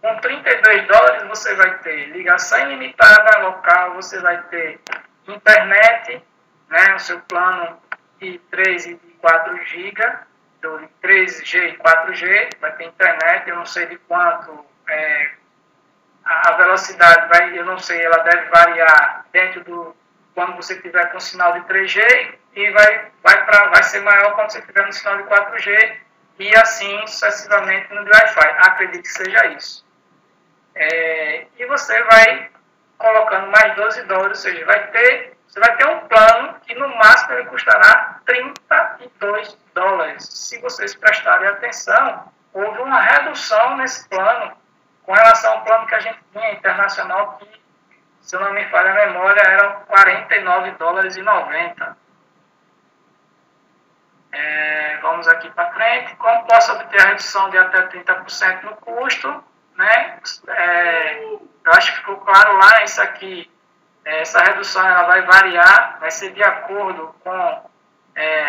Com $32 você vai ter ligação ilimitada local, você vai ter internet, né, o seu plano de 3 e de 4 GB, de 3G e 4G, vai ter internet, eu não sei de quanto, a velocidade, eu não sei, ela deve variar dentro do, quando você tiver com sinal de 3G, e vai ser maior quando você tiver no sinal de 4G, e assim sucessivamente no de Wi-Fi. Acredito que seja isso. E você vai colocando mais $12, ou seja, você vai ter um plano que no máximo ele custará $32. Se vocês prestarem atenção, houve uma redução nesse plano com relação ao plano que a gente tinha internacional, que, se eu não me falha a memória, eram $49,90. Vamos aqui para frente. Como posso obter a redução de até 30% no custo? Né? Eu acho que ficou claro lá, isso aqui, essa redução ela vai variar, vai ser de acordo com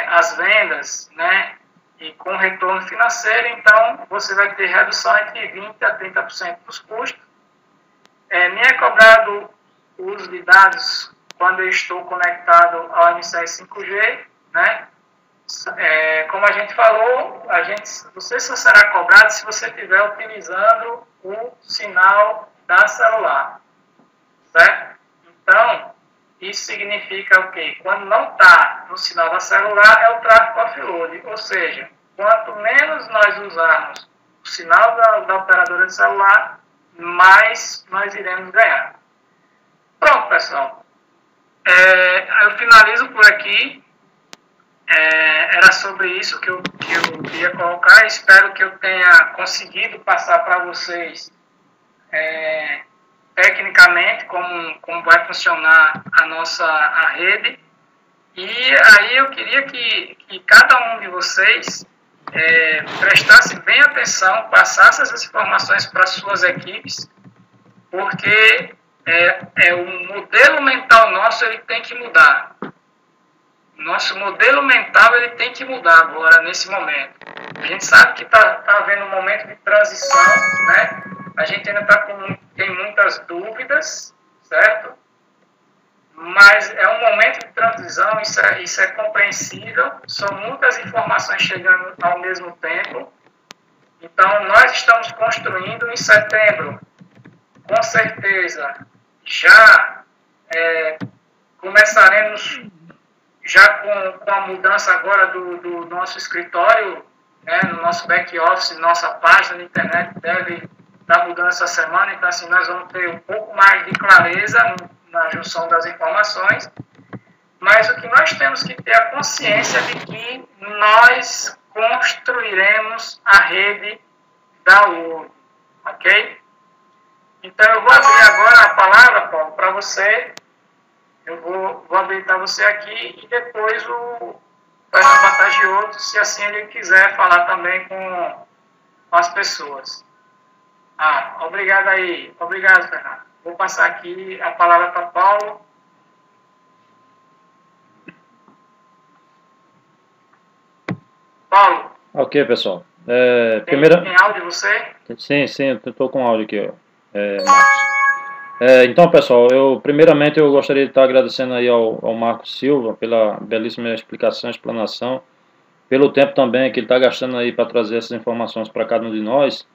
as vendas, né? E com retorno financeiro, então você vai ter redução entre 20% a 30% dos custos. Me é cobrado o uso de dados quando eu estou conectado ao MCS 5G, né? Como a gente falou, você só será cobrado se você estiver utilizando o sinal da celular, certo? Então, isso significa o quê? Quando não está no sinal da celular, é o tráfego offload, ou seja, quanto menos nós usarmos o sinal da operadora de celular, mais nós iremos ganhar. Pronto, pessoal. Eu finalizo por aqui. Era sobre isso que eu queria colocar. Espero que eu tenha conseguido passar para vocês tecnicamente como vai funcionar a rede. E aí eu queria que cada um de vocês prestasse bem atenção, passasse essas informações para suas equipes, porque o modelo mental nosso ele tem que mudar. Nosso modelo mental ele tem que mudar agora, nesse momento. A gente sabe que está havendo um momento de transição, né? A gente ainda tem muitas dúvidas, certo? Mas é um momento de transição, isso é compreensível. São muitas informações chegando ao mesmo tempo. Então, nós estamos construindo em setembro, com certeza, já começaremos já com a mudança agora do nosso escritório, né, no nosso back-office, nossa página na internet deve dar mudança essa semana, então assim, nós vamos ter um pouco mais de clareza na junção das informações, mas o que nós temos que ter a consciência de que nós construiremos a rede da URG, ok? Então eu vou abrir agora a palavra, Paulo, para você. Eu vou habilitar você aqui e depois o Fernando Batagioto, se assim ele quiser falar também com as pessoas. Obrigado aí. Obrigado, Fernando. Vou passar aqui a palavra para Paulo. Paulo. Ok, pessoal. Tem áudio você? Sim, eu estou com áudio aqui, Marcos. Então, pessoal, primeiramente eu gostaria de estar agradecendo aí ao Marcos Silva pela belíssima explicação, explanação, pelo tempo também que ele está gastando aí para trazer essas informações para cada um de nós.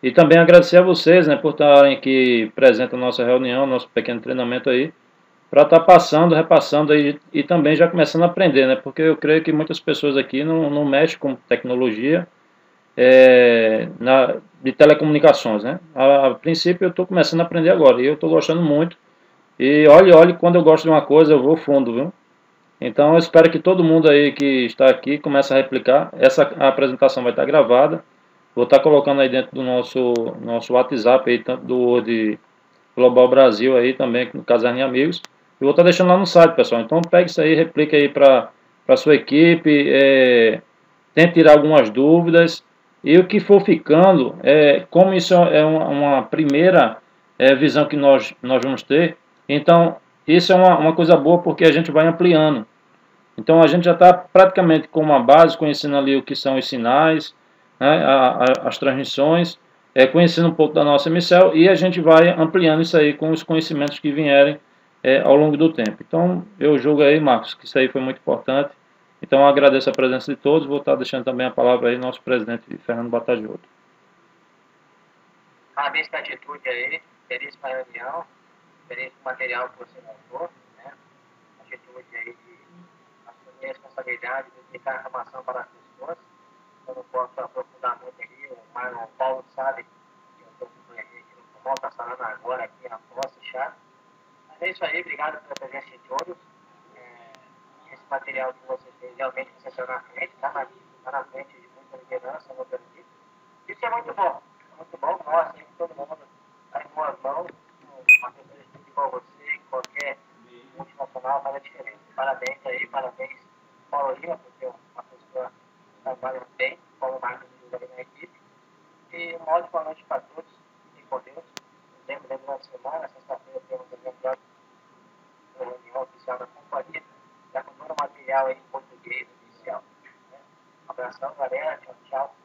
E também agradecer a vocês, né, por estarem aqui presentes na nossa reunião, nosso pequeno treinamento aí, para estar passando, repassando aí e também já começando a aprender, né, porque eu creio que muitas pessoas aqui não mexem com tecnologia de telecomunicações, né. A princípio eu estou começando a aprender agora e eu estou gostando muito. E olhe, quando eu gosto de uma coisa eu vou fundo, viu? Então eu espero que todo mundo aí que está aqui comece a replicar. Essa apresentação vai estar gravada. Vou estar colocando aí dentro do nosso WhatsApp aí, tanto do Word Global Brasil aí também, no Casarinho Amigos. E vou estar deixando lá no site, pessoal. Então pegue isso aí, replique aí para a sua equipe, tente tirar algumas dúvidas. E o que for ficando, como isso é uma primeira visão que nós vamos ter, então isso é uma coisa boa porque a gente vai ampliando. Então a gente já está praticamente com uma base, conhecendo ali o que são os sinais, né, as transmissões, conhecendo um pouco da nossa missão e a gente vai ampliando isso aí com os conhecimentos que vierem ao longo do tempo. Então eu julgo aí, Marcos, que isso aí foi muito importante. Então eu agradeço a presença de todos, vou estar deixando também a palavra aí ao nosso presidente Fernando Batagioto. Parabéns pela atitude aí, feliz com a reunião, feliz com o material que você montou, né? Atitude aí de assumir a responsabilidade de dedicar a informação para as pessoas. Eu não posso aprofundar muito aqui, mas o Paulo sabe que eu estou com ele aqui no pulmão, está falando agora aqui na posse já. Mas é isso aí, obrigado pela presença de todos. Esse material que você fez realmente está na frente, está na frente de muita liderança no Brasil. Isso é muito bom, nós, sempre todo mundo está em boas mãos, uma pessoa de igual você, qualquer multinacional faz a diferença. Parabéns aí, parabéns Paulo Lima, porque é uma pessoa que trabalha bem, como o Marcos diz ali na equipe. E uma ótima noite para todos, fiquem com Deus. Nos vemos dentro da semana, sexta-feira temos a reunião oficial da companhia, já com todo o material aí em português oficial. Um abração, galera, tchau, tchau.